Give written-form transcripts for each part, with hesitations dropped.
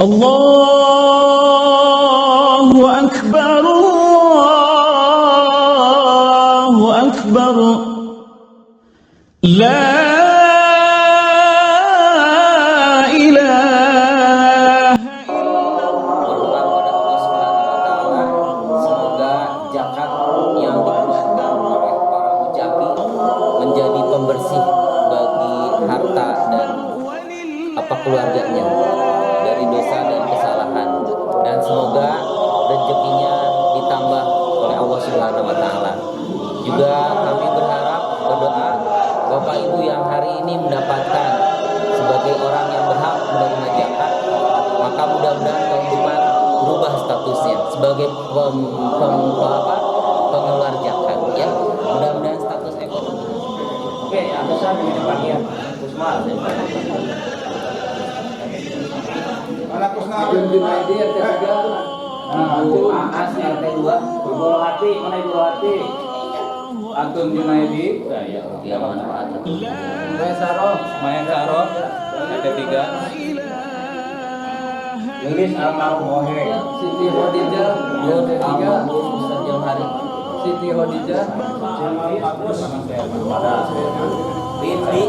Allahu Akbar, Allahu Akbar, La ilaha berdoa kepada Allah Subhanahu wa Ta'ala, semoga zakat yang dikeluarkan oleh para mujabi menjadi pembersih bagi harta dan keluarganya dari dosa dan kesalahan, dan semoga rezekinya ditambah oleh Allah Subhanahu wa Ta'ala. Juga kami berharap, berdoa Bapak Ibu yang hari ini mendapatkan sebagai orang yang berhak menerima zakat, maka mudah-mudahan tahun depan berubah statusnya sebagai pengeluar zakat, ya. Mudah-mudahan status ekonomi. Oke, atasan di depannya Usman. Anak Kusna Junaidi RT 3. Antum Aas RT 2. Ibu Hati, mana Ibu Hati? Antum Junaidi. Ya, dia manfaat. Maya Saro RT 3. Lilis almarhum Mohe. Siti Khadijah RT 3. Ustaz Jamhari. Siti Khadijah. Rindi.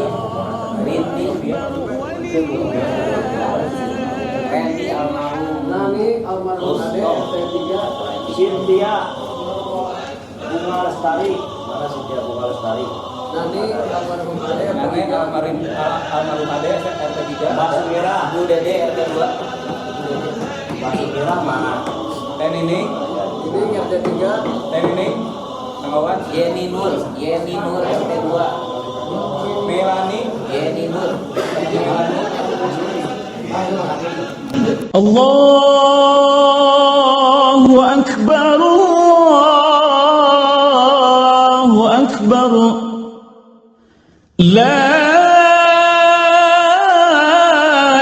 Randy almarhum. Nani almarhum Ade RT 3. Cynthia Bunga Lestari. Mana Cynthia Bunga Lestari? Nani almarhum Ade RT 3. Almarhum Ade RT 3. Mbak Sumira, Bu Dede RT 2. Mbak Sumira mana? Teh Nining, Ini RT 3. Teh Nining, Tanggawan, Yeni Nur RT 2. Melani, Yeni Nur. Allahu Akbar, Allahu Akbar, La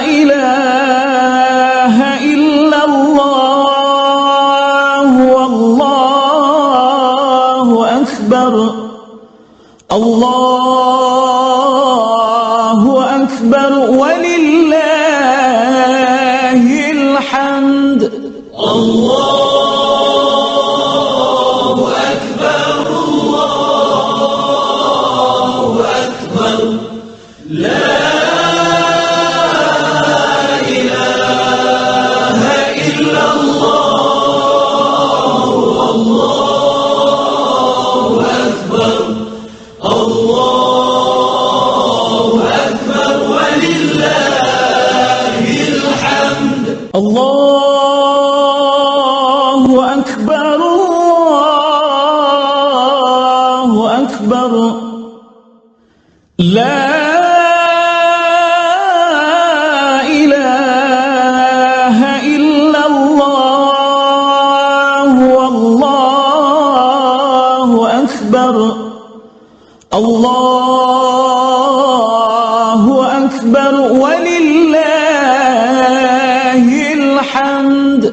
ilaha illallah, Wallahu Akbar, Allahu Akbar, walillahil hamd. Allahu Akbar, Allahu Akbar, La ilaha illallah, Allahu Akbar, Allahu Akbar, walillahil hamd. Allahu Akbar, Allahu Akbar, La ilaha illallah, Wallahu Akbar, Allahu Akbar, walillahil hamd.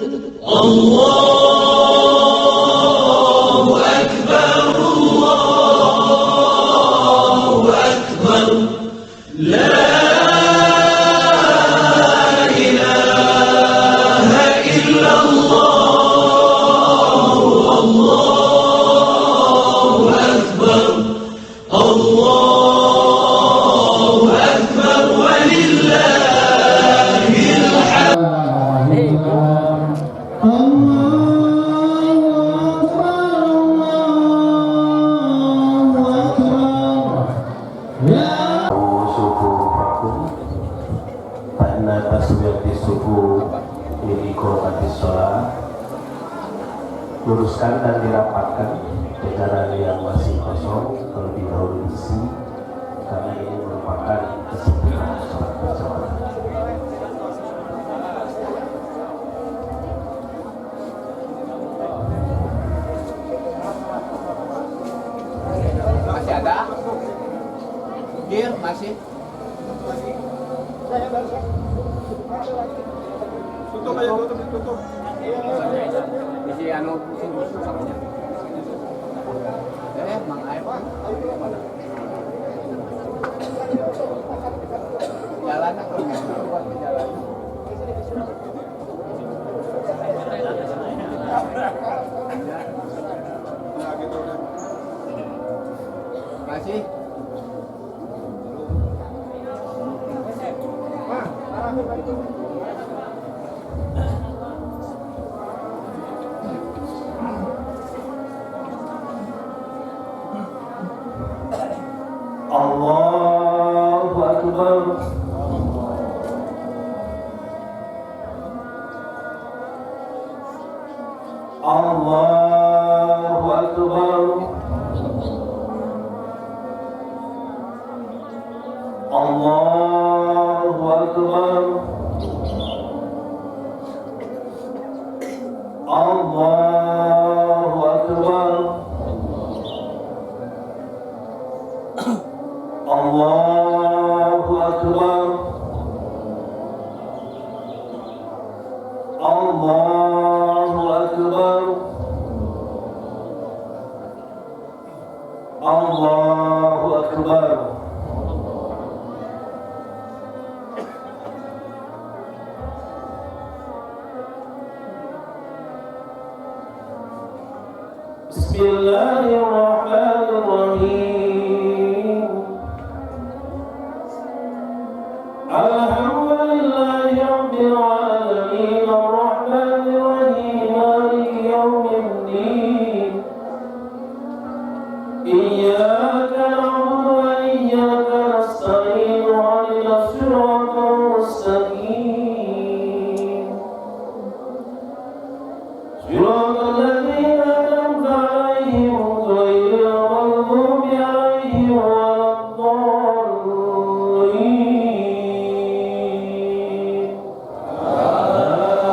Allahu Akbar, Allahu Akbar, La ilaha illallah, Allahu Akbar, Allahu Akbar, walillahil hamd. suku vakum karena tasbih di suku ini kormati sholat, luruskan dan dirapatkan kendaraan yang masih kosong terlebih dahulu diisi karena ini merupakan kesempurnaan sholat berjamaah. Masih ada? Gil, masih? Tutup aja, tutup. Isi anu samanya. Mang Aib. Jalan aku buat jalan. gitu udah. Makasih. Wah, arahin lagi. Allahu Akbar. Allahu Akbar. Allahu Akbar. Allahu Akbar. Allahu Akbar. Allahu Akbar. Allahu Akbar. Bismillahirrahmanirrahim. Alhamdulillahi Rabbil Alamin, Ar-Rahmanir Rahim, Maliki Yawmiddin. Iyyaka na'budu wa iyyaka nasta'in, ihdinas siratal mustaqim. Siratal ladzina an'amta 'alaihim ghairil maghdubi 'alaihim waladdallin. Amin.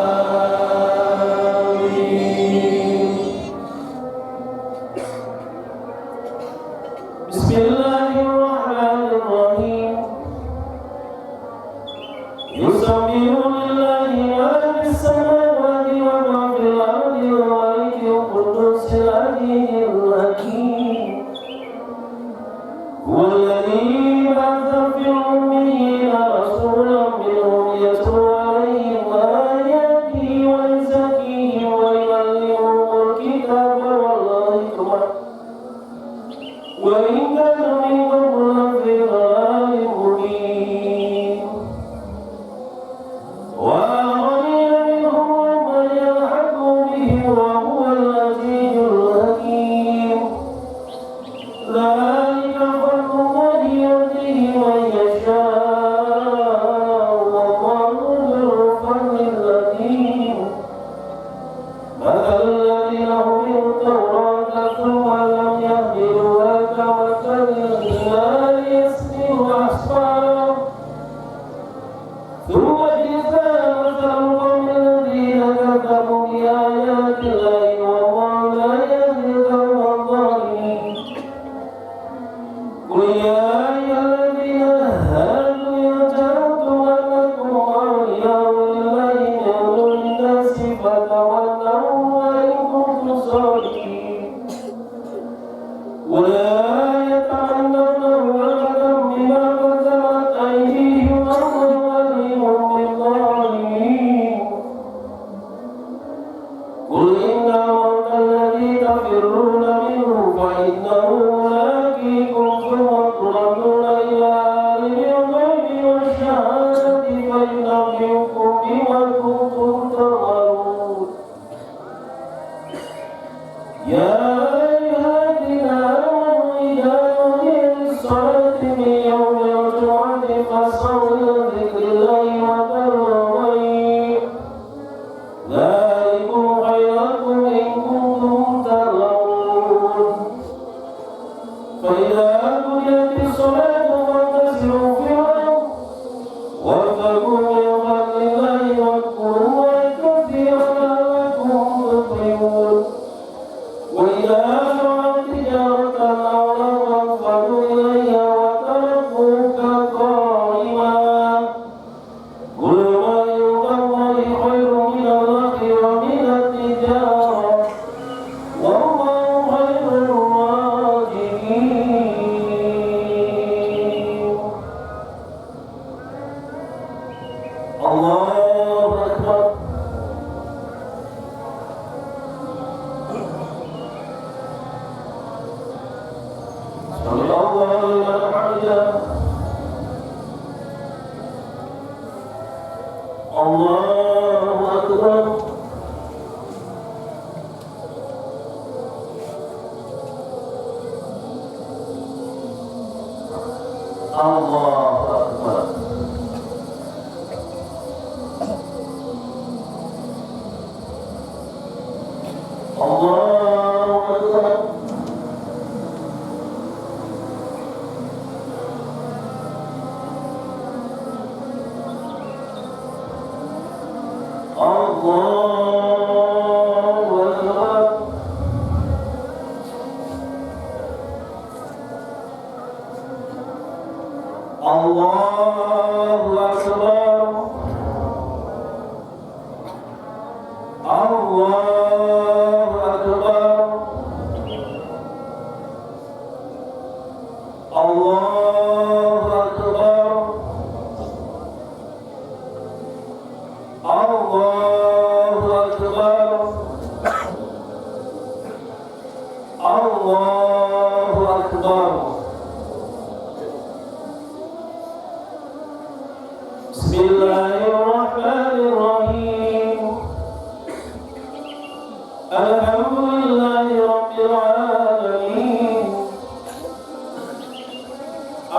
Bismillahirrahmanirrahim. Yusabbihu lillahi ma fis samawati wa ma fil ardi al-malikil quddusil azizil hakim. Huwa alladhi ba'atha fil ummiyina rasulan minhum yatlu 'alayhim ayatihi wa yuzakkihim wa yu'allimuhumul kitaba wal hikmah. وإن كانوا من قبل لفي ضلال مبين وآخرين منهم ربنا يلحق بهم وهو العزيز الحكيم ذلك فضل الله يؤتيه من يشاء والله ذو الفضل العظيم مثل الذين حملوا التوراة ثم لم يحملوها كمثل الحمار يحمل أسفارا ثم جزاء مثل القوم الذين كذبوا بآيات الله والله لا يهدي القوم الظالمين قل يا أيها الذين هادوا إن زعمتم أنكم أولياء لله من دون الناس فتولوا وإن كنتم صادقين ولا يتمنونه أبدا بما قدمت أيديهم والله عليم بالظالمين قل إن الموت الذي تفرون منه فإنه ملاقيكم ثم تردون إلى عالم الغيب والشهادة فينبئكم بما كنتم تعملون يا أيها الذين آمنوا إذا نودي للصلاة من يوم الجمعة فاسعوا إلى ذكر الله وذروا البيع ذلكم خير لكم إن كنتم تعلمون فإذا قضيت الصلاة فانتشروا في الأرض وابتغوا من فضل الله واذكروا الله كثيرا لعلكم تفلحون وإذا رأوا تجارة أو لهوا انفضوا إليها وتركوك قائما قل ما عند الله خير من اللهو ومن التجارة والله خير الرازقين Allahu Akbar. Allahu Akbar. Allahu Akbar. Allahu Akbar. Allahu Akbar. Allahu Akbar. Allahu Akbar. Allahu Akbar. Bismillahirrahmanirrahim. Alhamdulillahi Rabbil Alamin.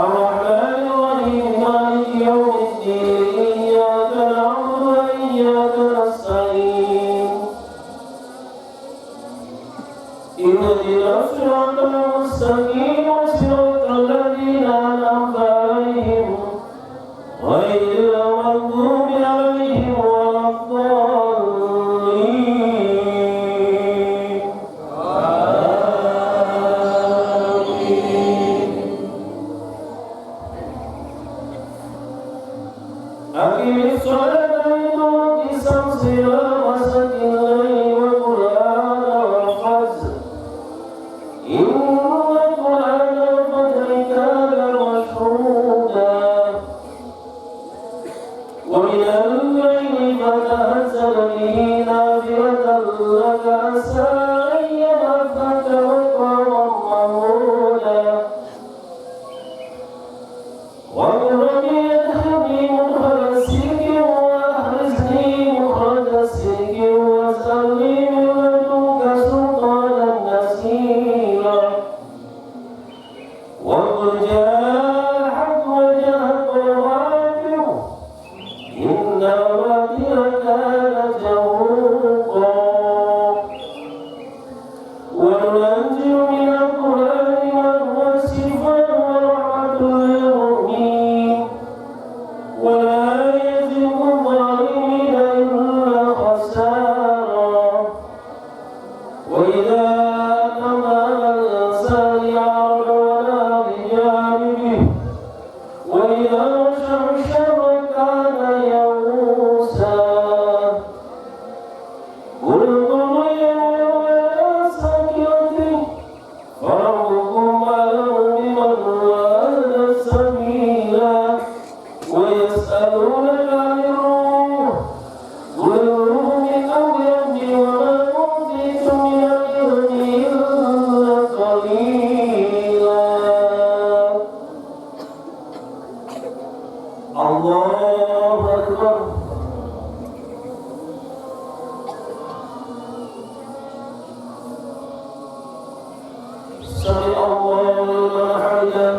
Ar-Rahmanir Rahim. Maliki yawmiddin. Iyyaka na'budu wa iyyaka nasta'in. Ihdinas siratal mustaqim. Siratal ladzina an'amta 'alaihim ghairil maghdubi 'alaihim waladdallin. Amin. Aqimis sholata liduluki syamsi ila ghasaqil layli wa qur'ana al-fajr. Inna qur'ana al-fajri kana mashhuda. ومن الليل فتهجد به نافلة لك عسى أن يبعثك مقاما محمودا. وقل رب ادخلني مدخل صدق وأخرجني مخرج صدق واجعل لي من لدنك سلطانا نصيرا. وقل جاء الحق وجاء الباطل إن الباطل كان زهوقا. وننزل من القرآن ما هو شفاء ورحمة للمؤمنين ولا يزيد الظالمين إلا خسارا. وإذا أتمنى الإنسان عرض ولا بجانبه وإذا مشى الشر كان يئوسا. قل كل يوم على سكرته فربكم أعلم بمن ضل سبيلا. ويسألونك عن الروح قل الروح من أمر ربي وما أوتيتم من العلم إلا قليلا. Allahu Akbar. Sami Allahu liman hamidah.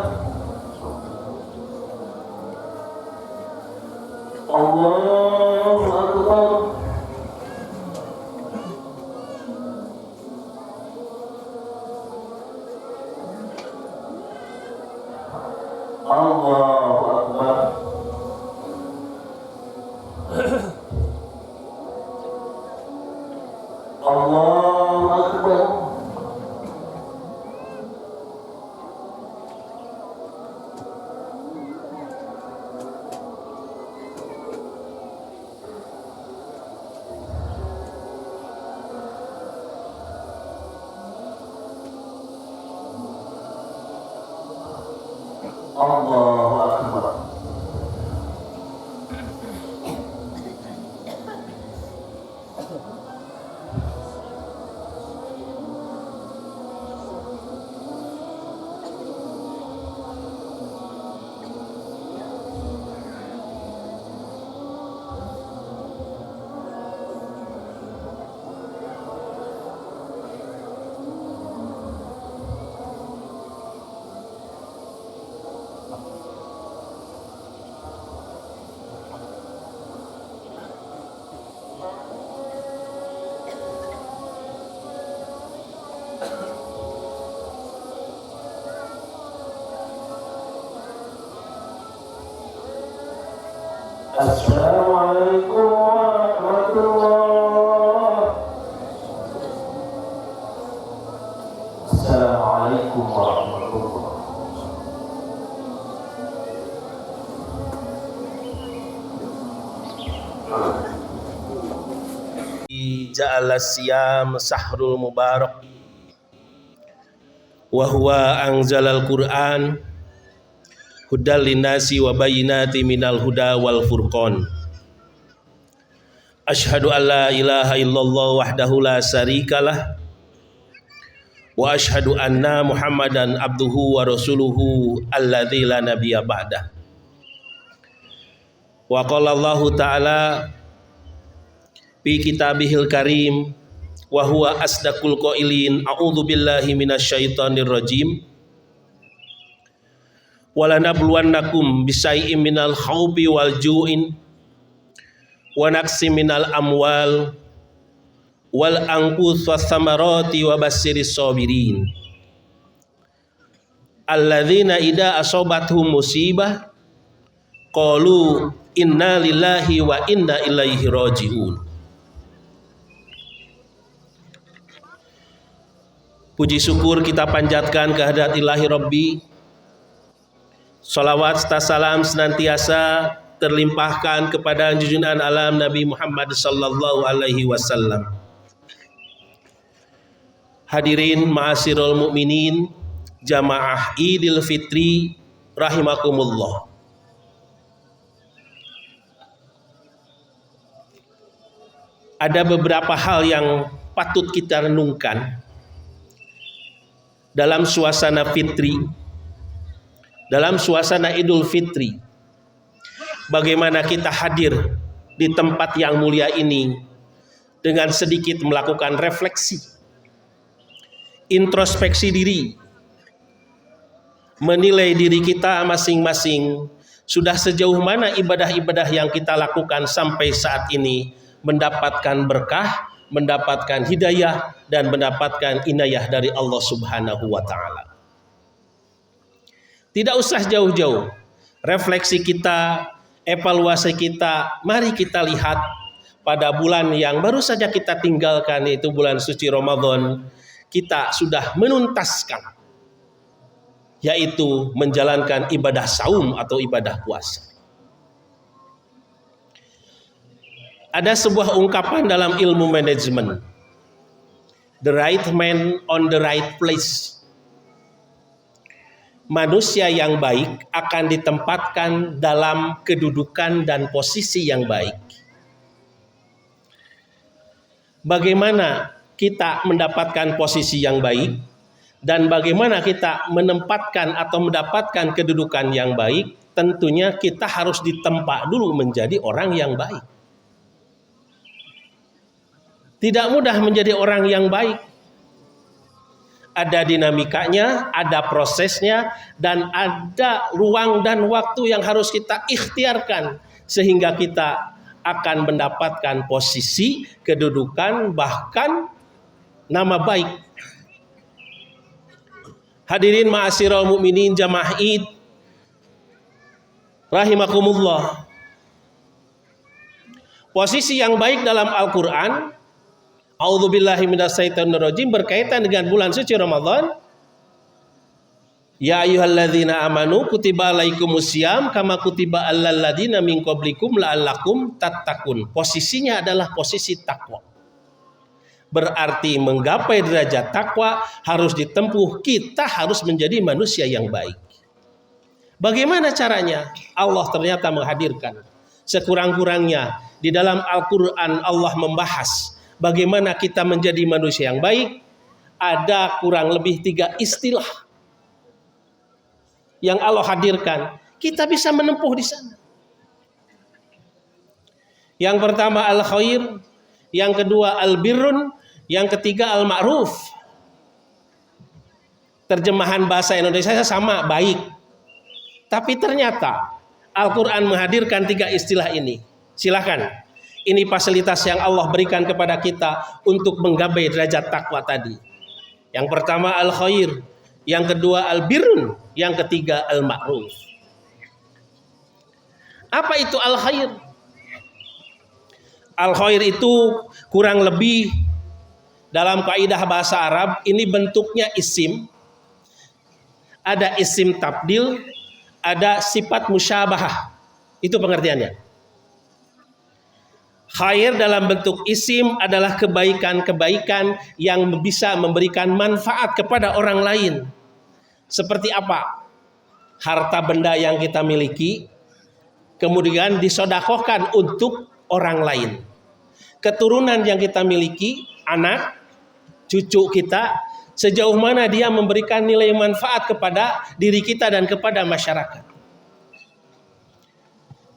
Allahu Akbar. Allahu Akbar. Allahu Akbar. Allahu Akbar. Assalamualaikum warahmatullah. Assalamualaikum warahmatullah. Ja'ala siyam sahrul mubarak wa huwa anzalal Qur'an hudal linnasi wa bayyinati minal huda wal furqan. Asyhadu an la ilaha illallah wahdahu la syarikalah wa asyhadu anna Muhammadan abduhu wa rasuluhu alladzi la nabiyya ba'dah. Wa qala Allahu ta'ala fi kitabihil karim wa huwa asdaqul qailin a'udzu billahi minasyaitonir rajim wala nabluwannakum bisyai'im minal khaufi wal ju'in wa naqsi minal amwal wal anqus was samarati wa basyiris sabirin alladzina idza asabathum musibah qalu inna lillahi wa inna ilaihi raji'un. Puji syukur kita panjatkan kehadirat Ilahi Rabbi. Salawat serta salam senantiasa terlimpahkan kepada junjungan alam Nabi Muhammad sallallahu alaihi wasallam. Hadirin ma'asyiral mukminin, jamaah Idul Fitri rahimakumullah. Ada beberapa hal yang patut kita renungkan dalam suasana fitri, dalam suasana Idul Fitri. Bagaimana kita hadir di tempat yang mulia ini dengan sedikit melakukan refleksi, introspeksi diri, menilai diri kita masing-masing, sudah sejauh mana ibadah-ibadah yang kita lakukan sampai saat ini mendapatkan berkah, mendapatkan hidayah, dan mendapatkan inayah dari Allah Subhanahu wa Ta'ala. Tidak usah jauh-jauh, refleksi kita, evaluasi kita, mari kita lihat pada bulan yang baru saja kita tinggalkan, yaitu bulan suci Ramadan. Kita sudah menuntaskan, yaitu menjalankan ibadah saum atau ibadah puasa. Ada sebuah ungkapan dalam ilmu manajemen, the right man on the right place. Manusia yang baik akan ditempatkan dalam kedudukan dan posisi yang baik. Bagaimana kita mendapatkan posisi yang baik dan bagaimana kita menempatkan atau mendapatkan kedudukan yang baik? Tentunya kita harus ditempa dulu menjadi orang yang baik. Tidak mudah menjadi orang yang baik. Ada dinamikanya, ada prosesnya, dan ada ruang dan waktu yang harus kita ikhtiarkan sehingga kita akan mendapatkan posisi, kedudukan, bahkan nama baik. Hadirin ma'asyiral mukminin jamaah Id rahimakumullah. Posisi yang baik dalam Al-Qur'an, a'udzubillahi minasyaitonirrajim, berkaitan dengan bulan suci Ramadan. Ya ayyuhalladzina amanu kutiba alaikumusiyam kama kutiba alal ladzina min qablikum la'allakum tattaqun. Posisinya adalah posisi takwa. Berarti menggapai derajat takwa harus ditempuh, kita harus menjadi manusia yang baik. Bagaimana caranya? Allah ternyata menghadirkan. Sekurang-kurangnya di dalam Al-Qur'an Allah membahas bagaimana kita menjadi manusia yang baik. Ada kurang lebih 3 istilah yang Allah hadirkan. Kita bisa menempuh di sana. Yang pertama al-khair, yang kedua al-birrun, yang ketiga al-ma'ruf. Terjemahan bahasa Indonesia sama, baik. Tapi ternyata Al-Quran menghadirkan 3 istilah ini. Silakan. Ini fasilitas yang Allah berikan kepada kita untuk menggapai derajat takwa tadi. Yang pertama al-khair, yang kedua al-birrun, yang ketiga al-ma'ruf. Apa itu al-khair? Al-khair itu kurang lebih dalam kaidah bahasa Arab ini bentuknya isim. Ada isim tabdil, ada sifat musyabahah. Itu pengertiannya. Khair dalam bentuk isim adalah kebaikan-kebaikan yang bisa memberikan manfaat kepada orang lain. Seperti apa? Harta benda yang kita miliki, kemudian disodakohkan untuk orang lain. Keturunan yang kita miliki, anak, cucu kita, sejauh mana dia memberikan nilai manfaat kepada diri kita dan kepada masyarakat.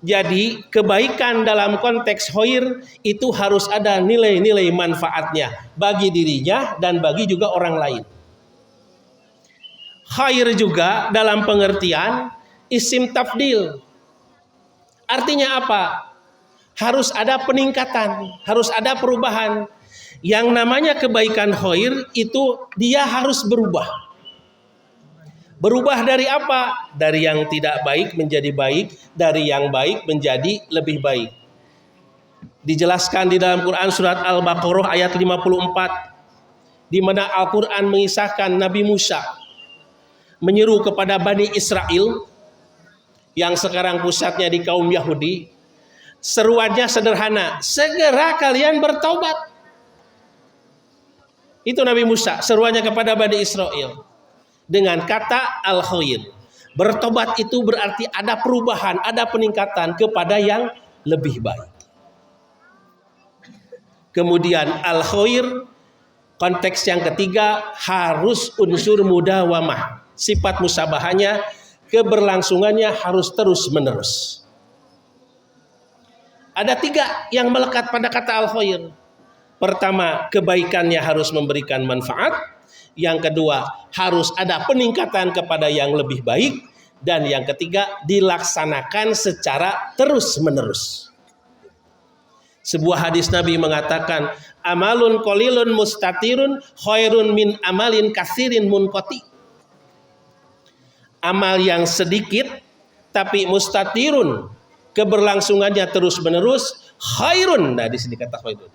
Jadi kebaikan dalam konteks khair itu harus ada nilai-nilai manfaatnya bagi dirinya dan bagi juga orang lain. Khair juga dalam pengertian isim tafdil. Artinya apa? Harus ada peningkatan, harus ada perubahan. Yang namanya kebaikan khair itu dia harus berubah. Berubah dari apa? Dari yang tidak baik menjadi baik, dari yang baik menjadi lebih baik. Dijelaskan di dalam Quran surat Al-Baqarah ayat 54, di mana Al-Quran mengisahkan Nabi Musa menyeru kepada Bani Israel yang sekarang pusatnya di kaum Yahudi. Seruannya sederhana, segera kalian bertaubat. Itu Nabi Musa seruannya kepada Bani Israel dengan kata al-khair. Bertobat itu berarti ada perubahan, ada peningkatan kepada yang lebih baik. Kemudian al-khair konteks yang ketiga harus unsur mudawamah. Sifat musabahanya, keberlangsungannya harus terus menerus. Ada 3 yang melekat pada kata al-khair. Pertama, kebaikannya harus memberikan manfaat. Yang kedua, harus ada peningkatan kepada yang lebih baik. Dan yang ketiga, dilaksanakan secara terus-menerus. Sebuah hadis Nabi mengatakan, amalun qalilun mustatirun khairun min amalin katsirin munqati. Amal yang sedikit tapi mustatirun, keberlangsungannya terus-menerus, khairun. Nah, di sini kata khairun.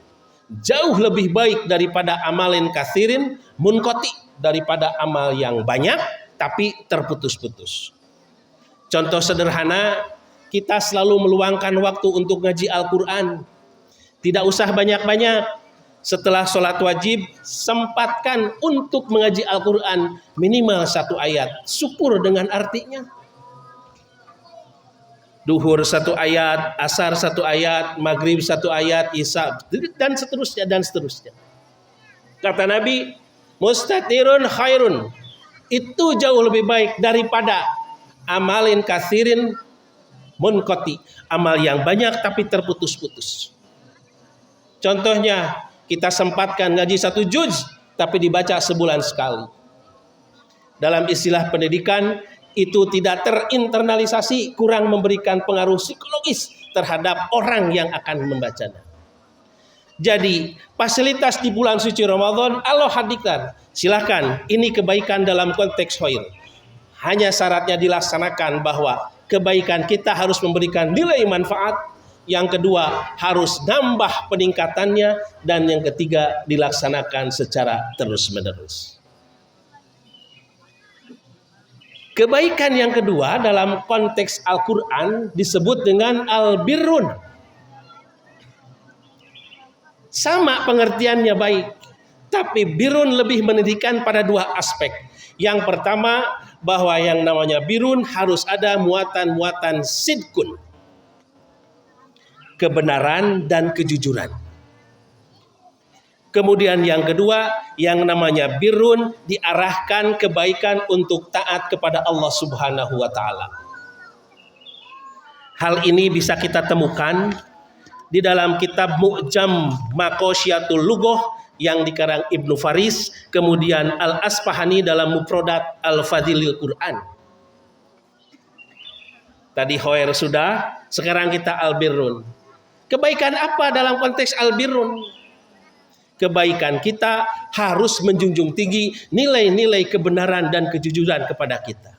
Jauh lebih baik daripada amalin katsirin munqati, daripada amal yang banyak tapi terputus-putus. Contoh sederhana, kita selalu meluangkan waktu untuk ngaji Al-Quran. Tidak usah banyak-banyak. Setelah sholat wajib, sempatkan untuk mengaji Al-Quran minimal 1 ayat. Syukur dengan artinya. Duhur 1 ayat, asar 1 ayat, maghrib 1 ayat, isya, dan seterusnya dan seterusnya. Kata Nabi, mustatirun khairun. Itu jauh lebih baik daripada amalin katsirin munqati. Amal yang banyak tapi terputus-putus. Contohnya, kita sempatkan ngaji 1 juz tapi dibaca sebulan sekali. Dalam istilah pendidikan, itu tidak terinternalisasi, kurang memberikan pengaruh psikologis terhadap orang yang akan membacanya. Jadi fasilitas di bulan suci Ramadan Allah hadirkan. Silakan, ini kebaikan dalam konteks khair. Hanya syaratnya dilaksanakan bahwa kebaikan kita harus memberikan nilai manfaat. Yang kedua harus nambah peningkatannya. Dan yang ketiga dilaksanakan secara terus-menerus. Kebaikan yang kedua dalam konteks Al-Quran disebut dengan al-birrun. Sama pengertiannya baik, tapi birrun lebih mendidikan pada 2 aspek. Yang pertama, bahwa yang namanya birrun harus ada muatan-muatan sidkun, kebenaran dan kejujuran. Kemudian yang kedua, yang namanya birrun diarahkan kebaikan untuk taat kepada Allah Subhanahu wa taala. Hal ini bisa kita temukan di dalam kitab Mu'jam Maqasyiatul Lughah yang dikarang Ibnu Faris, kemudian Al-Asfahani dalam Mufradat Al-Fadhilil Quran. Tadi khair sudah, sekarang kita al-birrun. Kebaikan apa dalam konteks al-birrun? Kebaikan kita harus menjunjung tinggi nilai-nilai kebenaran dan kejujuran kepada kita.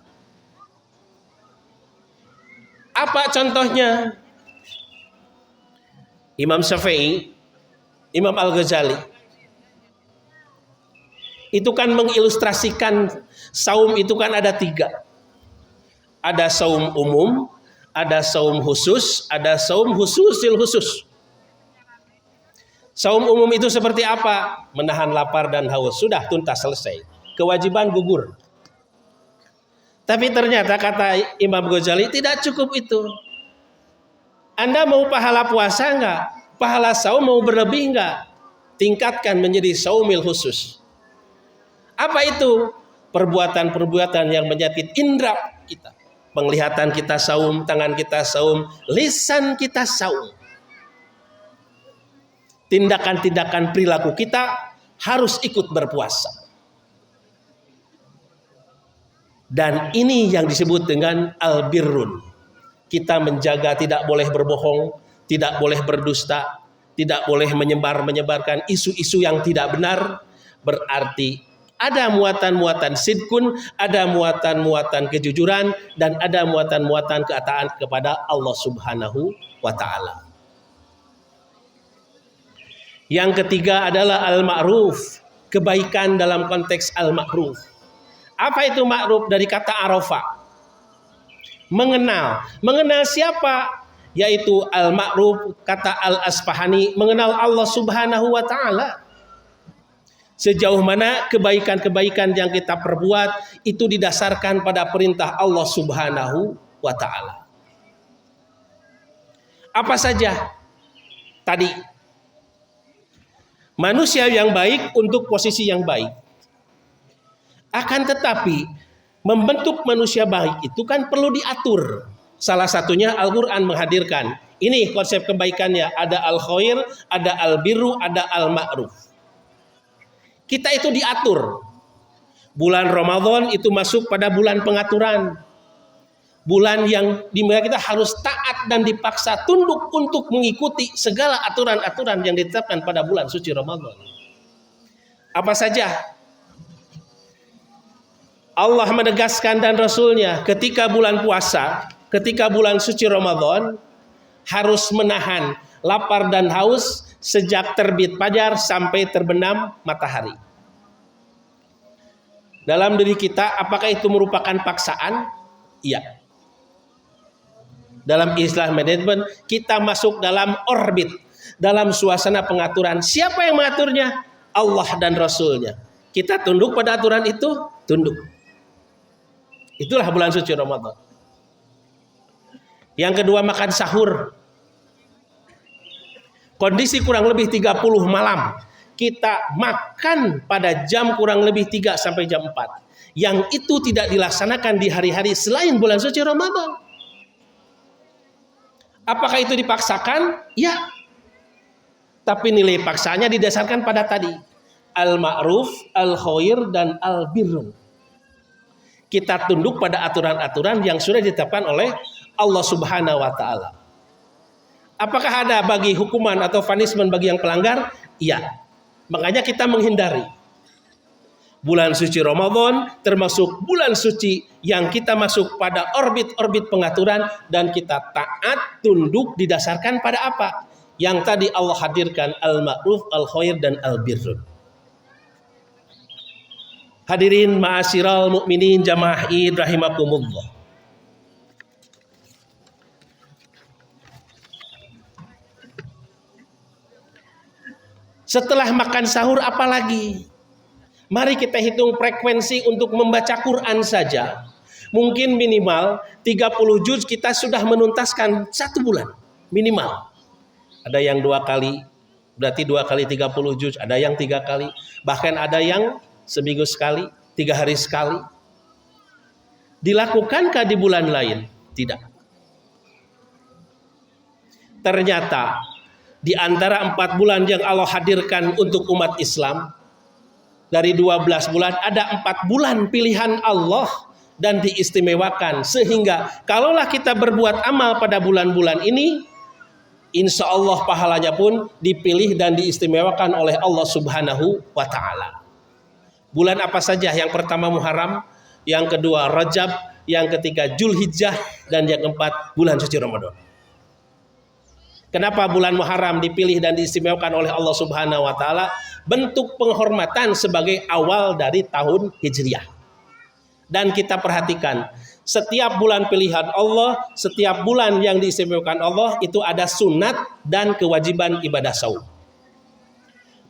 Apa contohnya? Imam Syafi'i, Imam Al-Ghazali itu kan mengilustrasikan saum itu kan ada 3. Ada saum umum, ada saum khusus, ada saum khususil khusus. Saum umum itu seperti apa? Menahan lapar dan haus. Sudah tuntas selesai. Kewajiban gugur. Tapi ternyata kata Imam Ghazali tidak cukup itu. Anda mau pahala puasa enggak? Pahala saum mau berlebih enggak? Tingkatkan menjadi saumil khusus. Apa itu? Perbuatan-perbuatan yang menyakit indera kita. Penglihatan kita saum, tangan kita saum, lisan kita saum. Tindakan-tindakan perilaku kita harus ikut berpuasa. Dan ini yang disebut dengan albirrun. Kita menjaga tidak boleh berbohong, tidak boleh berdusta, tidak boleh menyebarkan isu-isu yang tidak benar. Berarti ada muatan-muatan sidkun, ada muatan-muatan kejujuran, dan ada muatan-muatan ketaatan kepada Allah Subhanahu wa Ta'ala. Yang ketiga adalah al-ma'ruf, kebaikan dalam konteks al-ma'ruf. Apa itu ma'ruf? Dari kata arafa, mengenal. Mengenal siapa? Yaitu al-ma'ruf, kata Al-Asfahani, mengenal Allah Subhanahu wa Ta'ala. Sejauh mana kebaikan-kebaikan yang kita perbuat itu didasarkan pada perintah Allah Subhanahu wa Ta'ala. Apa saja? Tadi, manusia yang baik untuk posisi yang baik. Akan tetapi, membentuk manusia baik itu kan perlu diatur. Salah satunya Al-Quran menghadirkan. Ini konsep kebaikannya. Ada al-khair, ada al-birru, ada al-ma'ruf. Kita itu diatur. Bulan Ramadan itu masuk pada bulan pengaturan. Bulan yang dimana kita harus taat dan dipaksa tunduk untuk mengikuti segala aturan-aturan yang ditetapkan pada bulan suci Ramadan. Apa saja? Allah menegaskan dan Rasulnya ketika bulan puasa, ketika bulan suci Ramadan harus menahan lapar dan haus sejak terbit fajar sampai terbenam matahari. Dalam diri kita, apakah itu merupakan paksaan? Iya. Dalam istilah manajemen, kita masuk dalam orbit, dalam suasana pengaturan. Siapa yang mengaturnya? Allah dan Rasulnya. Kita tunduk pada aturan itu? Tunduk. Itulah bulan suci Ramadan. Yang kedua, makan sahur. Kondisi kurang lebih 30 malam. Kita makan pada jam kurang lebih 3 sampai jam 4. Yang itu tidak dilaksanakan di hari-hari selain bulan suci Ramadan. Apakah itu dipaksakan? Ya. Tapi nilai paksanya didasarkan pada tadi. Al-ma'ruf, al-khair, dan al-birrun. Kita tunduk pada aturan-aturan yang sudah ditetapkan oleh Allah Subhanahu wa Ta'ala. Apakah ada bagi hukuman atau punishment bagi yang pelanggar? Iya. Makanya kita menghindari. Bulan suci Ramadan termasuk bulan suci yang kita masuk pada orbit-orbit pengaturan dan kita taat tunduk didasarkan pada apa? Yang tadi Allah hadirkan al-ma'ruf, al-khair, dan al-birrun. Hadirin ma'asyiral mukminin jamaah Id rahimakumullah. Setelah makan sahur apa lagi? Mari kita hitung frekuensi untuk membaca Quran saja. Mungkin minimal 30 juz kita sudah menuntaskan 1 bulan. Minimal. Ada yang 2 kali, berarti 2 kali 30 juz. Ada yang 3 kali. Bahkan ada yang seminggu sekali, 3 hari sekali. Dilakukankah di bulan lain? Tidak. Ternyata di antara 4 bulan yang Allah hadirkan untuk umat Islam, dari 12 bulan ada 4 bulan pilihan Allah dan diistimewakan. Sehingga kalaulah kita berbuat amal pada bulan-bulan ini, insya Allah pahalanya pun dipilih dan diistimewakan oleh Allah Subhanahu wa Ta'ala. Bulan apa saja? Yang pertama Muharram, yang kedua Rajab, yang ketiga Zulhijjah, dan yang keempat bulan suci Ramadan. Kenapa bulan Muharram dipilih dan diistimewakan oleh Allah Subhanahu wa taala? Bentuk penghormatan sebagai awal dari tahun Hijriah. Dan kita perhatikan, setiap bulan pilihan Allah, setiap bulan yang diistimewakan Allah itu ada sunat dan kewajiban ibadah saum.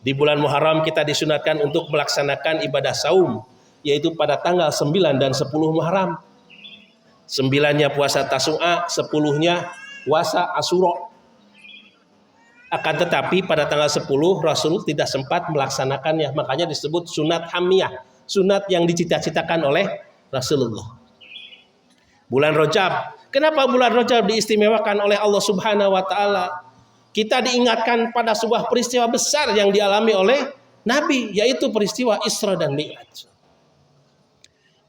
Di bulan Muharram kita disunatkan untuk melaksanakan ibadah saum, yaitu pada tanggal 9 dan 10 Muharram. 9-nya puasa Tasu'a, 10-nya puasa Asyura. Akan tetapi pada tanggal 10 Rasul tidak sempat melaksanakannya, makanya disebut sunat hamiyah, sunat yang dicita-citakan oleh Rasulullah. Bulan Rajab, kenapa bulan Rajab diistimewakan oleh Allah Subhanahu wa taala? Kita diingatkan pada sebuah peristiwa besar yang dialami oleh Nabi, yaitu peristiwa Isra dan Mi'raj.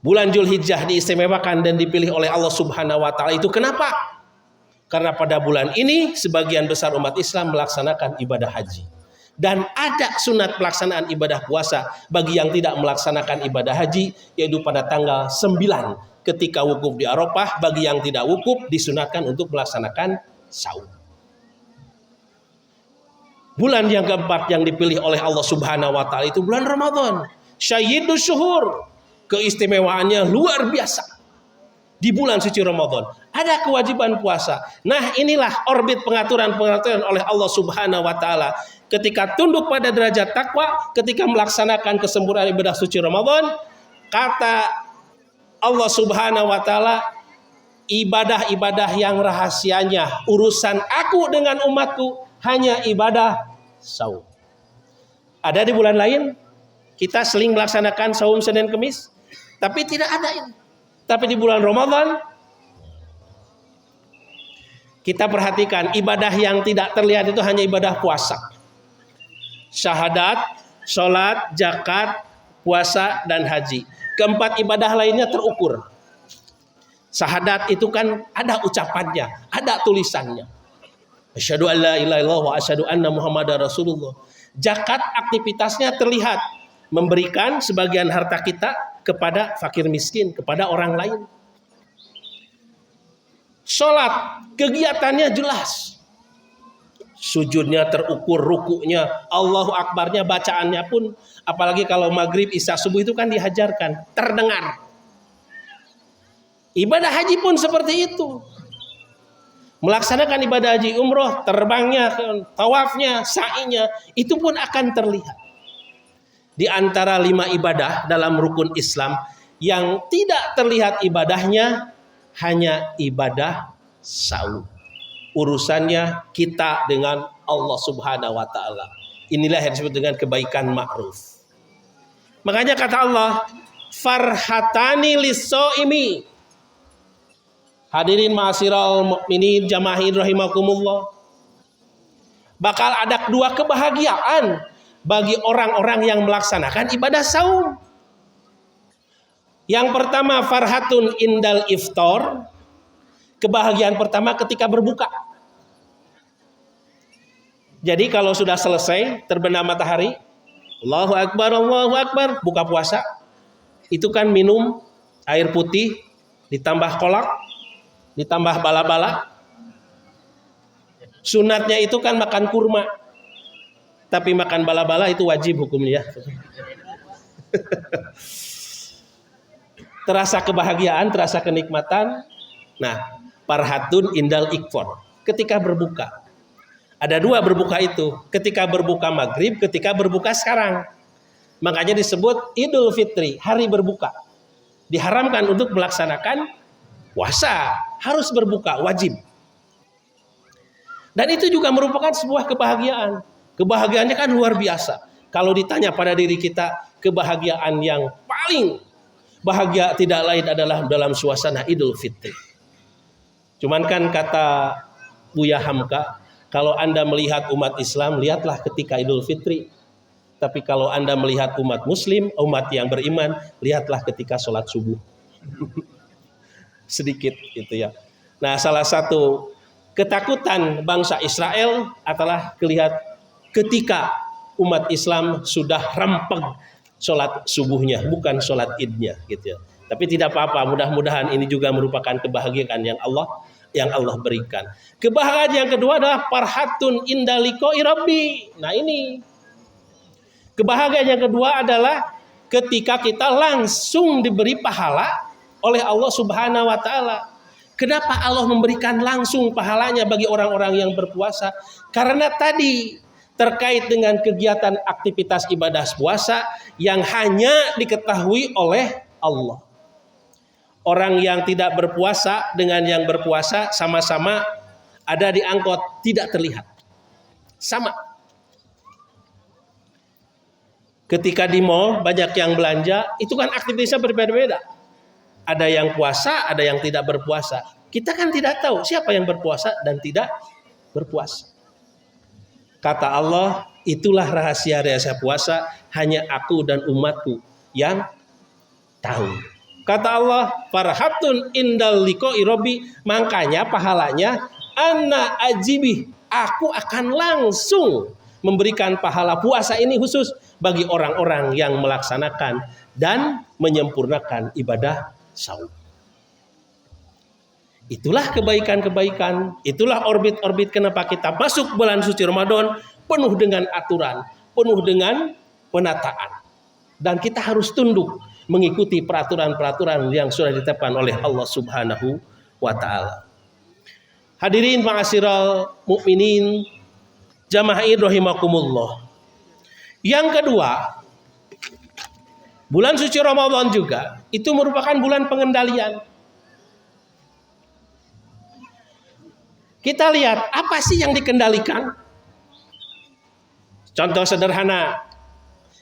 Bulan Dzulhijjah diistimewakan dan dipilih oleh Allah Subhanahu wa taala itu kenapa? Karena pada bulan ini sebagian besar umat Islam melaksanakan ibadah haji. Dan ada sunat pelaksanaan ibadah puasa bagi yang tidak melaksanakan ibadah haji, yaitu pada tanggal 9 ketika wukuf di Arafah. Bagi yang tidak wukuf disunatkan untuk melaksanakan saum. Bulan yang keempat yang dipilih oleh Allah Subhanahu wa taala itu bulan Ramadan. Sayyidus syuhur. Keistimewaannya luar biasa. Di bulan suci Ramadan ada kewajiban puasa. Nah, inilah orbit pengaturan-pengaturan oleh Allah Subhanahu wa taala. Ketika tunduk pada derajat takwa, ketika melaksanakan kesempurnaan ibadah suci Ramadan, kata Allah Subhanahu wa taala, ibadah-ibadah yang rahasianya urusan aku dengan umatku hanya ibadah saum. Ada di bulan lain kita seling melaksanakan saum Senin Kemis, tapi tidak ada ini. Tapi di bulan Ramadan kita perhatikan ibadah yang tidak terlihat itu hanya ibadah puasa. Syahadat, sholat, zakat, puasa, dan haji. Keempat ibadah lainnya terukur. Syahadat itu kan ada ucapannya, ada tulisannya. Asyhadu an la ilaha illallah wa asyhadu anna Muhammadar Rasulullah. Zakat aktivitasnya terlihat, memberikan sebagian harta kita kepada fakir miskin, kepada orang lain. Sholat, kegiatannya jelas. Sujudnya terukur, rukunya, Allahu Akbarnya, bacaannya pun, apalagi kalau maghrib, isya, subuh itu kan dihajarkan, terdengar. Ibadah haji pun seperti itu. Melaksanakan ibadah haji umroh, terbangnya, tawafnya, sa'inya, itu pun akan terlihat. Di antara 5 ibadah dalam rukun Islam yang tidak terlihat ibadahnya hanya ibadah saum. Urusannya kita dengan Allah Subhanahu wa taala. Inilah yang disebut dengan kebaikan ma'ruf. Makanya kata Allah, farhatani lis-shaimi. Hadirin ma'asyiral mukminin jamaah rahimakumullah. Bakal ada 2 kebahagiaan bagi orang-orang yang melaksanakan ibadah saum. Yang pertama, farhatun indal iftar. Kebahagiaan pertama ketika berbuka. Jadi kalau sudah selesai terbenam matahari, Allahu Akbar, buka puasa. Itu kan minum air putih, ditambah kolak, ditambah bala-bala. Sunatnya itu kan makan kurma. Tapi makan bala-bala itu wajib hukumnya. Terasa kebahagiaan, terasa kenikmatan. Nah, farhatun indal ikfor. Ketika berbuka. Ada 2 berbuka itu. Ketika berbuka maghrib, ketika berbuka sekarang. Makanya disebut Idul Fitri, hari berbuka. Diharamkan untuk melaksanakan puasa. Harus berbuka, wajib. Dan itu juga merupakan sebuah kebahagiaan. Kebahagiaannya kan luar biasa. Kalau ditanya pada diri kita, kebahagiaan yang paling bahagia tidak lain adalah dalam suasana Idul Fitri. Cuman kan kata Buya Hamka, kalau Anda melihat umat Islam, lihatlah ketika Idul Fitri. Tapi kalau Anda melihat umat Muslim, umat yang beriman, lihatlah ketika sholat subuh. Sedikit gitu ya. Nah, salah satu ketakutan bangsa Israel adalah ketika umat Islam sudah rempeg sholat subuhnya, bukan sholat idnya gitu ya. Tapi tidak apa-apa, mudah-mudahan ini juga merupakan kebahagiaan yang Allah yang Allah berikan. Kebahagiaan yang kedua adalah farhatun inda liqa'i rabbi. Nah ini. Kebahagiaan yang kedua adalah ketika kita langsung diberi pahala oleh Allah Subhanahu wa taala. Kenapa Allah memberikan langsung pahalanya bagi orang-orang yang berpuasa? Karena tadi terkait dengan kegiatan aktivitas ibadah puasa yang hanya diketahui oleh Allah. Orang yang tidak berpuasa dengan yang berpuasa sama-sama ada di angkot, tidak terlihat. Sama. Ketika di mall banyak yang belanja, itu kan aktivitasnya berbeda-beda. Ada yang puasa, ada yang tidak berpuasa. Kita kan tidak tahu siapa yang berpuasa dan tidak berpuasa. Kata Allah, itulah rahasia-rahasia puasa, hanya aku dan umatku yang tahu. Kata Allah, farhatun indal liqa'i rabbi, makanya pahalanya ana ajibih, aku akan langsung memberikan pahala puasa ini khusus bagi orang-orang yang melaksanakan dan menyempurnakan ibadah saum. Itulah kebaikan-kebaikan, itulah orbit-orbit kenapa kita masuk bulan suci Ramadan penuh dengan aturan, penuh dengan penataan. Dan kita harus tunduk mengikuti peraturan-peraturan yang sudah ditetapkan oleh Allah Subhanahu wa taala. Hadirin ma'asyiral mukminin, jamaah rahimakumullah. Yang kedua, bulan suci Ramadan juga itu merupakan bulan pengendalian. Kita lihat apa sih yang dikendalikan? Contoh sederhana,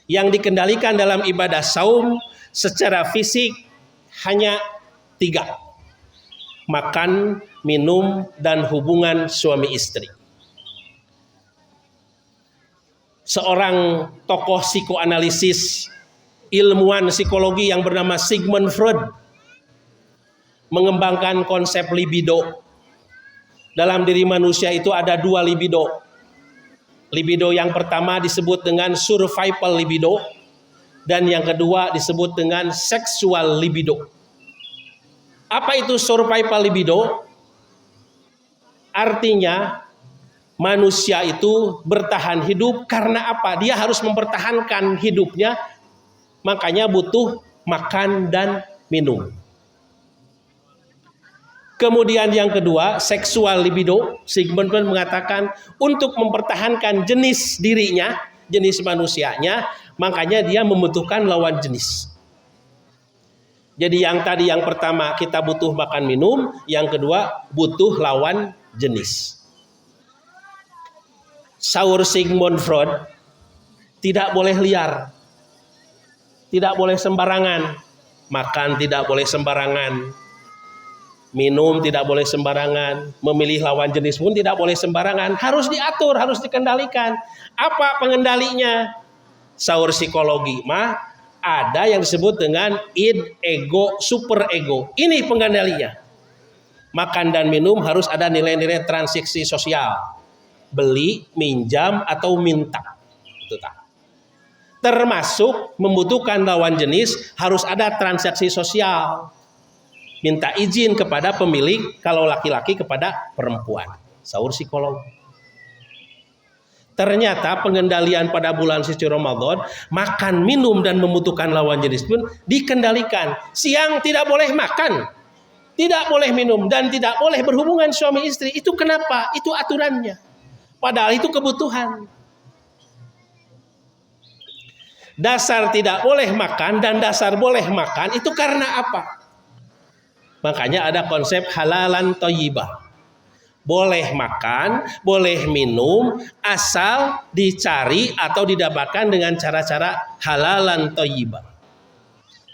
yang dikendalikan dalam ibadah saum secara fisik hanya 3. Makan, minum, dan hubungan suami istri. Seorang tokoh psikoanalisis, ilmuwan psikologi yang bernama Sigmund Freud mengembangkan konsep libido. Dalam diri manusia itu ada 2 libido. Libido yang pertama disebut dengan survival libido, dan yang kedua disebut dengan seksual libido. Apa itu survival libido? Artinya manusia itu bertahan hidup karena apa? Dia harus mempertahankan hidupnya, makanya butuh makan dan minum. Kemudian yang kedua, seksual libido. Sigmund Freud mengatakan untuk mempertahankan jenis dirinya, jenis manusianya, makanya dia membutuhkan lawan jenis. Jadi yang tadi yang pertama kita butuh makan minum, yang kedua butuh lawan jenis. Saur Sigmund Freud, tidak boleh liar, tidak boleh sembarangan, makan tidak boleh sembarangan, minum tidak boleh sembarangan, memilih lawan jenis pun tidak boleh sembarangan, harus diatur, harus dikendalikan. Apa pengendalinya? Saur psikologi mah ada yang disebut dengan id, ego, super ego. Ini pengendalinya. Makan dan minum harus ada nilai-nilai transaksi sosial. Beli, minjam, atau minta. Itu tak. Termasuk membutuhkan lawan jenis harus ada transaksi sosial. Minta izin kepada pemilik, kalau laki-laki kepada perempuan. Saur psikolog. Ternyata pengendalian pada bulan suci Ramadan, makan, minum, dan membutuhkan lawan jenis pun dikendalikan. Siang tidak boleh makan, tidak boleh minum, dan tidak boleh berhubungan suami istri. Itu kenapa? Itu aturannya. Padahal itu kebutuhan. Dasar tidak boleh makan dan dasar boleh makan itu karena apa? Makanya ada konsep halalan thayyibah. Boleh makan, boleh minum, asal dicari atau didapatkan dengan cara-cara halalan thayyibah.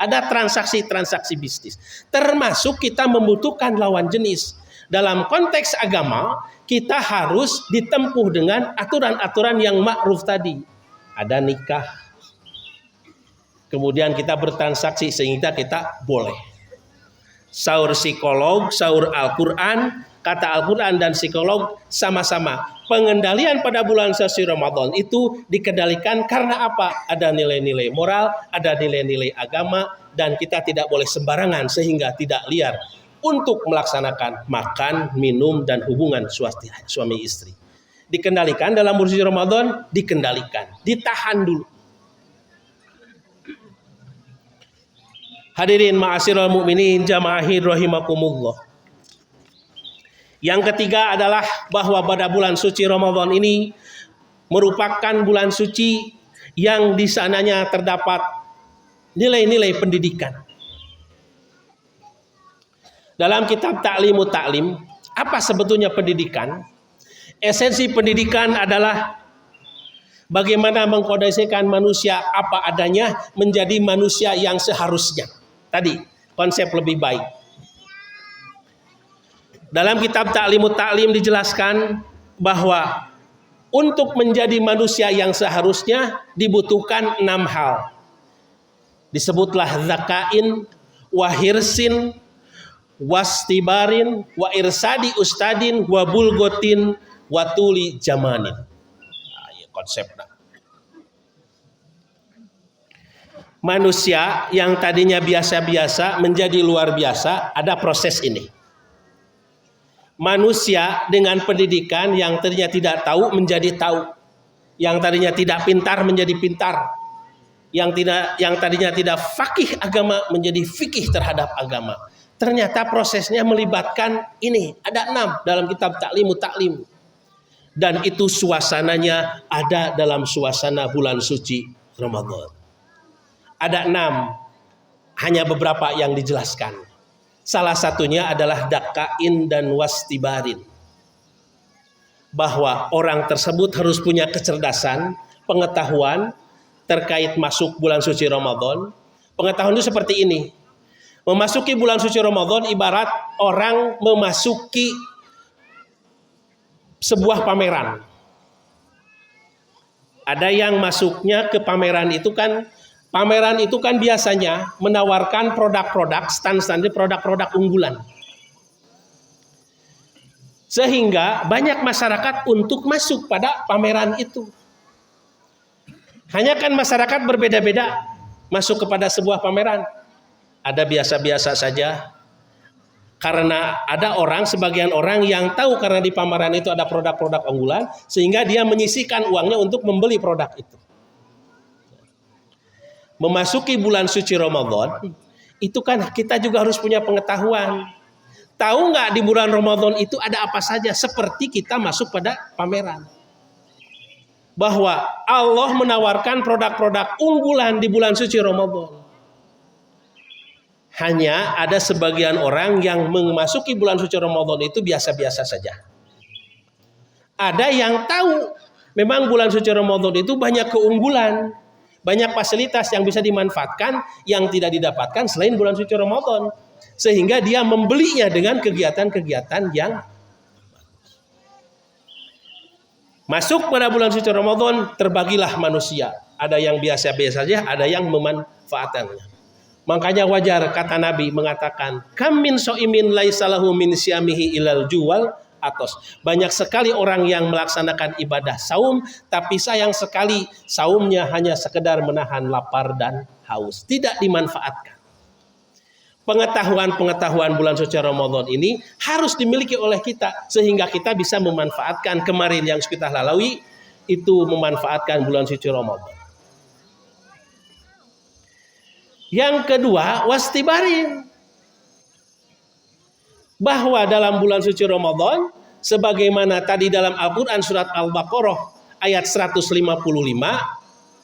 Ada transaksi-transaksi bisnis. Termasuk kita membutuhkan lawan jenis. Dalam konteks agama, kita harus ditempuh dengan aturan-aturan yang ma'ruf tadi. Ada nikah. Kemudian kita bertransaksi sehingga kita boleh. Saur psikolog, saur Al-Quran, kata Al-Quran dan psikolog sama-sama. Pengendalian pada bulan suci Ramadan itu dikendalikan karena apa? Ada nilai-nilai moral, ada nilai-nilai agama, dan kita tidak boleh sembarangan sehingga tidak liar. untuk melaksanakan makan, minum, dan hubungan suami istri. Dikendalikan dalam bulan suci Ramadan, dikendalikan, ditahan dulu. Hadirin ma'asyiral mukminin jamaahir rahimakumullah. Yang ketiga adalah bahwa pada bulan suci Ramadan ini merupakan bulan suci yang di sananya terdapat nilai-nilai pendidikan. Dalam kitab Ta'limut Ta'lim, apa sebetulnya pendidikan? Esensi pendidikan adalah bagaimana mengkondisikan manusia apa adanya menjadi manusia yang seharusnya. Tadi konsep lebih baik. Dalam kitab Ta'limut Ta'lim dijelaskan bahwa untuk menjadi manusia yang seharusnya dibutuhkan 6 hal. Disebutlah zakain, wahirsin, wastibarin, wa irsadi ustadin, wa bulgotin, wa tuli jamanin. Nah, ya konsepnya. Manusia yang tadinya biasa-biasa menjadi luar biasa, ada proses ini. Manusia dengan pendidikan yang tadinya tidak tahu menjadi tahu, yang tadinya tidak pintar menjadi pintar, yang tadinya tidak fakih agama menjadi fikih terhadap agama. Ternyata prosesnya melibatkan ini, ada 6 dalam kitab Ta'limut Ta'lim. Dan itu suasananya ada dalam suasana bulan suci Ramadan. Ada 6, hanya beberapa yang dijelaskan. Salah satunya adalah dakain dan wastibarin. Bahwa orang tersebut harus punya kecerdasan, pengetahuan terkait masuk bulan suci Ramadan. Pengetahuan itu seperti ini. Memasuki bulan suci Ramadan ibarat orang memasuki sebuah pameran. Ada yang masuknya ke pameran itu kan biasanya menawarkan produk-produk stand-stand produk-produk unggulan. Sehingga banyak masyarakat untuk masuk pada pameran itu. Hanya kan masyarakat berbeda-beda masuk kepada sebuah pameran. Ada biasa-biasa saja. Karena ada sebagian orang yang tahu karena di pameran itu ada produk-produk unggulan, sehingga dia menyisihkan uangnya untuk membeli produk itu. Memasuki bulan suci Ramadan, itu kan kita juga harus punya pengetahuan. Tahu nggak di bulan Ramadan itu ada apa saja, seperti kita masuk pada pameran. Bahwa Allah menawarkan produk-produk unggulan di bulan suci Ramadan. Hanya ada sebagian orang yang memasuki bulan suci Ramadan itu biasa-biasa saja. Ada yang tahu memang bulan suci Ramadan itu banyak keunggulan, banyak fasilitas yang bisa dimanfaatkan yang tidak didapatkan selain bulan suci Ramadan. Sehingga dia membelinya dengan kegiatan-kegiatan yang masuk pada bulan suci Ramadan. Terbagilah manusia. Ada yang biasa-biasa saja, ada yang memanfaatkannya. Makanya wajar kata Nabi mengatakan, kam min so'imin laisalahu min syamihi ilal juwal atos. Banyak sekali orang yang melaksanakan ibadah saum, tapi sayang sekali saumnya hanya sekedar menahan lapar dan haus. Tidak dimanfaatkan. Pengetahuan-pengetahuan bulan suci Ramadan ini harus dimiliki oleh kita. Sehingga kita bisa memanfaatkan kemarin yang kita lalui, itu memanfaatkan bulan suci Ramadan. Yang kedua, wastibarin. Bahwa dalam bulan suci Ramadan, sebagaimana tadi dalam Al-Quran surat Al-Baqarah ayat 155,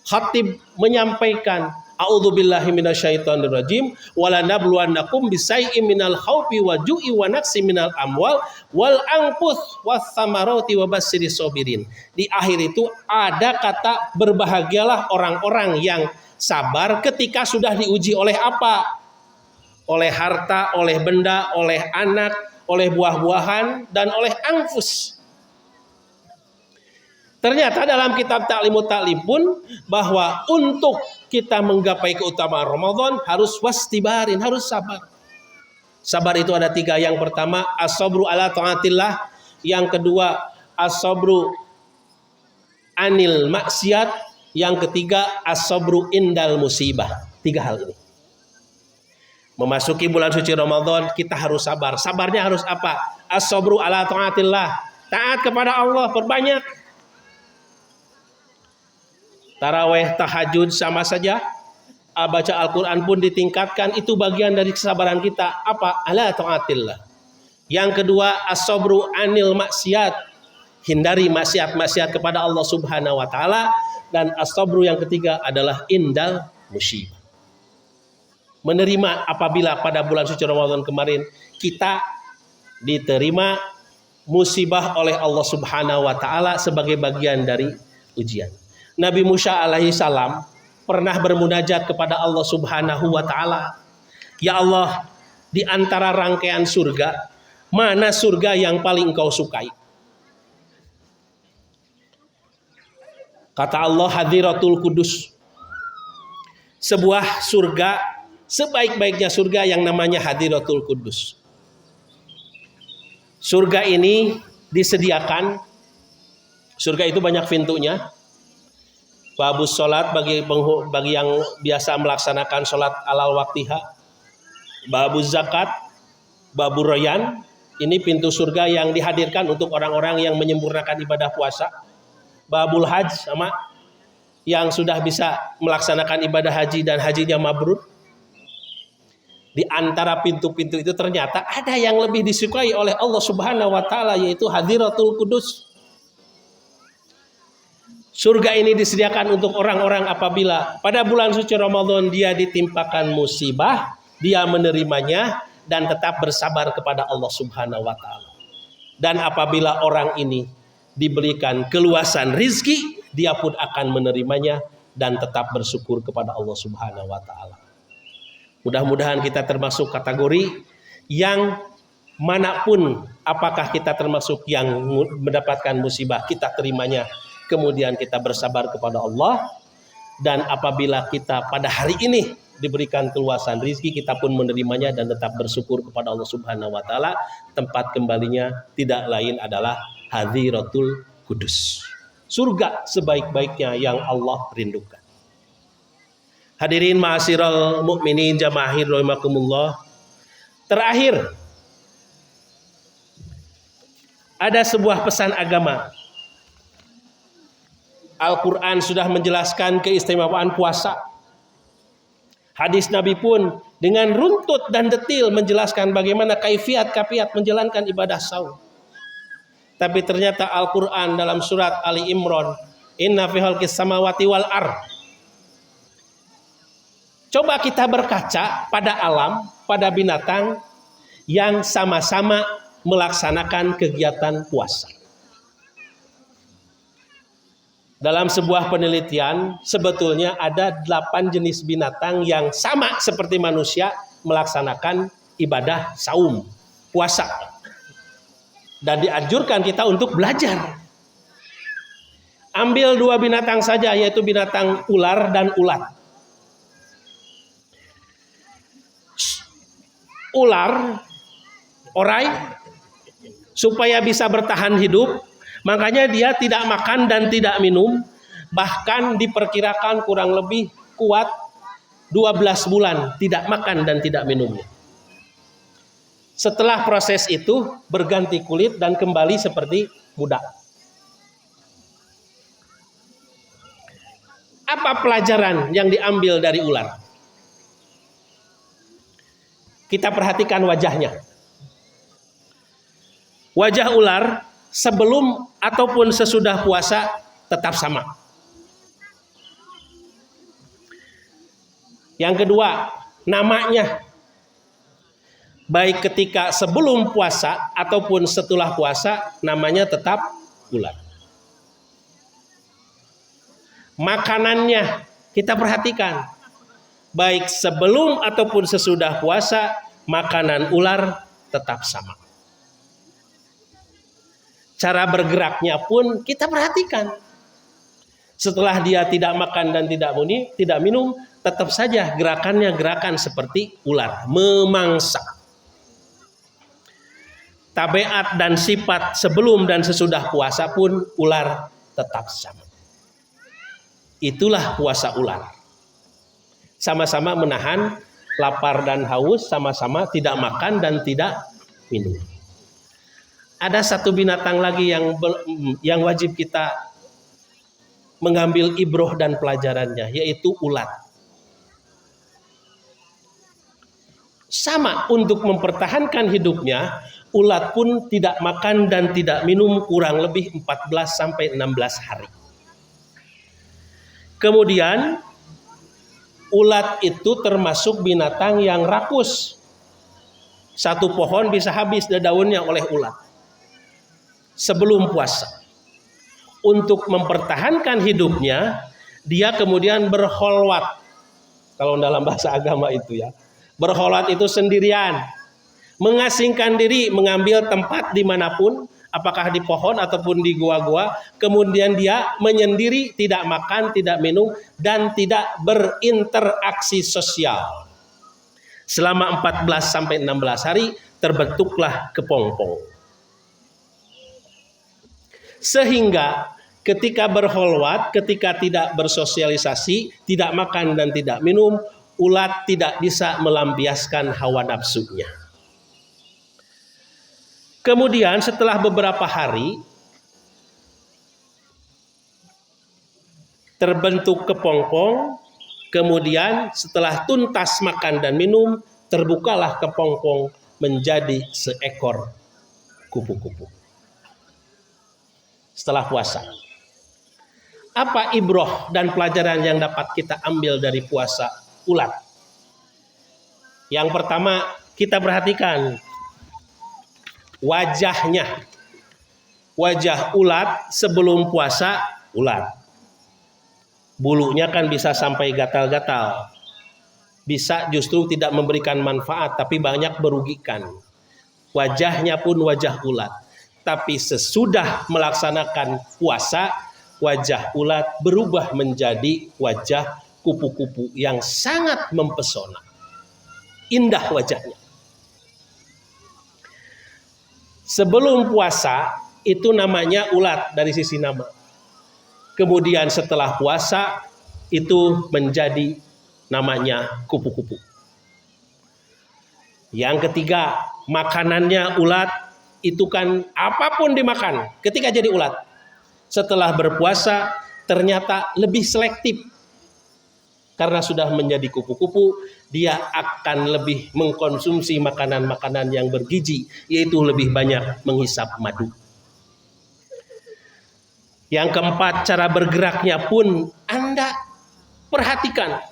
khatib menyampaikan, a'udzubillahi minasyaitonirrajim, wala nabluwannakum bisai'im minal khaufi wa ju'i wa naqsi minal amwal wal anfus was samarati wa basyirish sabirin. Di akhir itu ada kata berbahagialah orang-orang yang sabar ketika sudah diuji oleh apa? Oleh harta, oleh benda, oleh anak, oleh buah-buahan, dan oleh anfus. Ternyata dalam kitab Ta'limut Ta'lim pun bahwa untuk kita menggapai keutamaan Ramadan harus wastibarin, harus sabar. Sabar itu ada 3. Yang pertama as-sabru ala ta'atillah, yang kedua as-sabru anil maksiat, yang ketiga as-sabru indal musibah. 3 hal ini. Memasuki bulan suci Ramadan kita harus sabar. Sabarnya harus apa? As-sabru ala taatillah. Taat kepada Allah, perbanyak. Tarawih, tahajud sama saja. Baca Al-Quran pun ditingkatkan. Itu bagian dari kesabaran kita. Apa? Ala taatillah. Yang kedua, as-sabru anil maksiat. Hindari maksiat-maksiat kepada Allah Subhanahu wa taala. Dan as-sabru yang ketiga adalah indal musibah. Menerima apabila pada bulan suci Ramadan kemarin kita diterima musibah oleh Allah Subhanahu wa taala sebagai bagian dari ujian. Nabi Musa alaihi salam pernah bermunajat kepada Allah Subhanahu wa taala, "Ya Allah, di antara rangkaian surga, mana surga yang paling engkau sukai?" Kata Allah, Hadiratul Qudus. Sebuah surga, sebaik-baiknya surga yang namanya Hadiratul Qudus. Surga ini disediakan, surga itu banyak pintunya. Babus sholat bagi yang biasa melaksanakan sholat alal waktiha. Babus zakat, babur royan, ini pintu surga yang dihadirkan untuk orang-orang yang menyempurnakan ibadah puasa. Babul haj, sama yang sudah bisa melaksanakan ibadah haji dan hajinya mabrur. Di antara pintu-pintu itu ternyata ada yang lebih disukai oleh Allah Subhanahu wa taala, yaitu Hadiratul Qudus. Surga ini disediakan untuk orang-orang apabila pada bulan suci Ramadan dia ditimpakan musibah, dia menerimanya dan tetap bersabar kepada Allah Subhanahu wa taala. Dan apabila orang ini diberikan keluasan rizki, dia pun akan menerimanya dan tetap bersyukur kepada Allah Subhanahu wa taala. Mudah-mudahan kita termasuk kategori yang manapun, apakah kita termasuk yang mendapatkan musibah, kita terimanya, kemudian kita bersabar kepada Allah. Dan apabila kita pada hari ini diberikan keluasan rizki, kita pun menerimanya dan tetap bersyukur kepada Allah Subhanahu wa taala. Tempat kembalinya tidak lain adalah Hadiratul Qudus, surga sebaik-baiknya yang Allah rindukan. Hadirin ma'asyiral mukminin jamaahir rahimakumullah. Terakhir, ada sebuah pesan agama. Al-Quran sudah menjelaskan keistimewaan puasa. Hadis Nabi pun dengan runtut dan detil menjelaskan bagaimana kaifiat menjalankan ibadah saum. Tapi ternyata Al-Quran dalam surat Ali Imran, inna fi khalqis samawati wal ardh. Coba kita berkaca pada alam, pada binatang yang sama-sama melaksanakan kegiatan puasa. Dalam sebuah penelitian, sebetulnya ada 8 jenis binatang yang sama seperti manusia melaksanakan ibadah saum, puasa. Dan dianjurkan kita untuk belajar. Ambil 2 binatang saja, yaitu binatang ular dan ulat. Ular, orai, supaya bisa bertahan hidup, makanya dia tidak makan dan tidak minum. Bahkan diperkirakan kurang lebih kuat 12 bulan tidak makan dan tidak minumnya. Setelah proses itu berganti kulit dan kembali seperti muda. Apa pelajaran yang diambil dari ular? Kita perhatikan wajahnya. Wajah ular sebelum ataupun sesudah puasa tetap sama. Yang kedua, namanya. Baik ketika sebelum puasa ataupun setelah puasa, namanya tetap ular. Makanannya kita perhatikan. Baik sebelum ataupun sesudah puasa, makanan ular tetap sama. Cara bergeraknya pun kita perhatikan. Setelah dia tidak makan dan tidak minum, tetap saja gerakannya gerakan seperti ular, memangsa. Tabiat dan sifat sebelum dan sesudah puasa pun ular tetap sama. Itulah puasa ular. Sama-sama menahan lapar dan haus sama-sama tidak makan dan tidak minum. Ada satu binatang lagi yang wajib kita mengambil ibroh dan pelajarannya, yaitu ulat. Sama, untuk mempertahankan hidupnya, ulat pun tidak makan dan tidak minum kurang lebih 14 sampai 16 hari. Kemudian ulat itu termasuk binatang yang rakus. Satu pohon bisa habis daunnya oleh ulat sebelum puasa. Untuk mempertahankan hidupnya, dia kemudian berkholwat. Kalau dalam bahasa agama itu ya, berkholwat itu sendirian, mengasingkan diri, mengambil tempat dimanapun, apakah di pohon ataupun di gua-gua. Kemudian dia menyendiri, tidak makan, tidak minum, dan tidak berinteraksi sosial. Selama 14 sampai 16 hari terbentuklah kepompong. Sehingga ketika berkholwat, ketika tidak bersosialisasi, tidak makan dan tidak minum, ulat tidak bisa melampiaskan hawa nafsunya. Kemudian setelah beberapa hari terbentuk kepompong, kemudian setelah tuntas makan dan minum, terbukalah kepompong menjadi seekor kupu-kupu. Setelah puasa, apa ibroh dan pelajaran yang dapat kita ambil dari puasa ulat? Yang pertama, kita perhatikan wajahnya. Wajah ulat sebelum puasa, ulat. Bulunya kan bisa sampai gatal-gatal. Bisa justru tidak memberikan manfaat, tapi banyak merugikan. Wajahnya pun wajah ulat. Tapi sesudah melaksanakan puasa, wajah ulat berubah menjadi wajah kupu-kupu yang sangat mempesona. Indah wajahnya. Sebelum puasa itu namanya ulat dari sisi nama. Kemudian setelah puasa itu menjadi namanya kupu-kupu. Yang ketiga, makanannya ulat itu kan apapun dimakan ketika jadi ulat. Setelah berpuasa ternyata lebih selektif. Karena sudah menjadi kupu-kupu, dia akan lebih mengkonsumsi makanan-makanan yang bergizi, yaitu lebih banyak menghisap madu. Yang keempat, cara bergeraknya pun Anda perhatikan.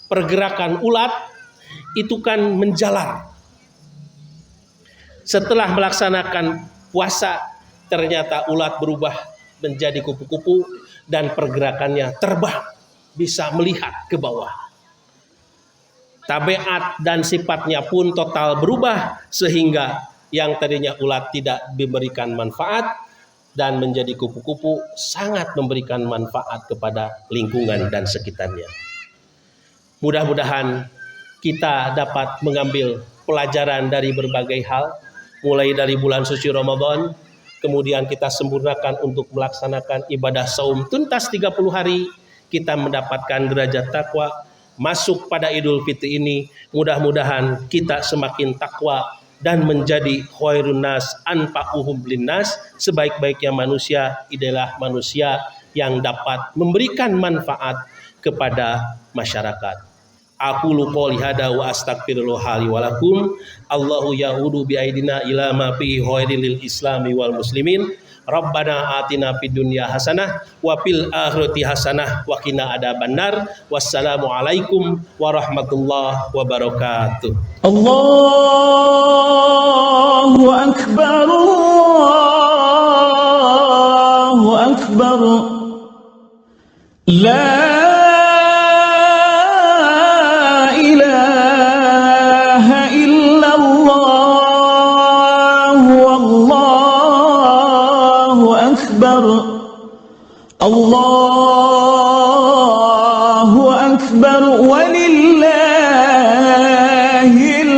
Pergerakan ulat itu kan menjalar. Setelah melaksanakan puasa, ternyata ulat berubah menjadi kupu-kupu dan pergerakannya terbang, bisa melihat ke bawah. Tabiat dan sifatnya pun total berubah sehingga yang tadinya ulat tidak memberikan manfaat dan menjadi kupu-kupu sangat memberikan manfaat kepada lingkungan dan sekitarnya. Mudah-mudahan kita dapat mengambil pelajaran dari berbagai hal, mulai dari bulan suci Ramadan, kemudian kita sempurnakan untuk melaksanakan ibadah saum tuntas 30 hari, kita mendapatkan derajat takwa. Masuk pada Idul Fitri ini, mudah-mudahan kita semakin takwa dan menjadi khairun nas anfa'uhum linnas, sebaik-baiknya manusia adalah manusia yang dapat memberikan manfaat kepada masyarakat. Aku qouli hada wa astaghfirullah li wa lakum. Allahu yahudu bi aidina ila ma fi khairin lil islami wal muslimin. Rabbana atina fid dunya hasanah wa fil akhirati hasanah wa qina adzabannar. Wassalamu alaikum warahmatullahi wabarakatuh. Allahu akbar, Allahu akbar. La Allahu akbar walillahil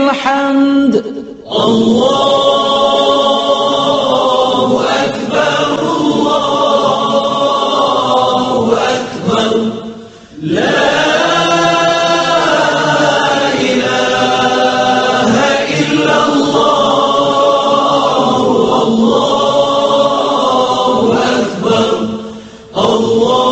hamd. Allahu akbar, Allahu akbar. La ilaha الله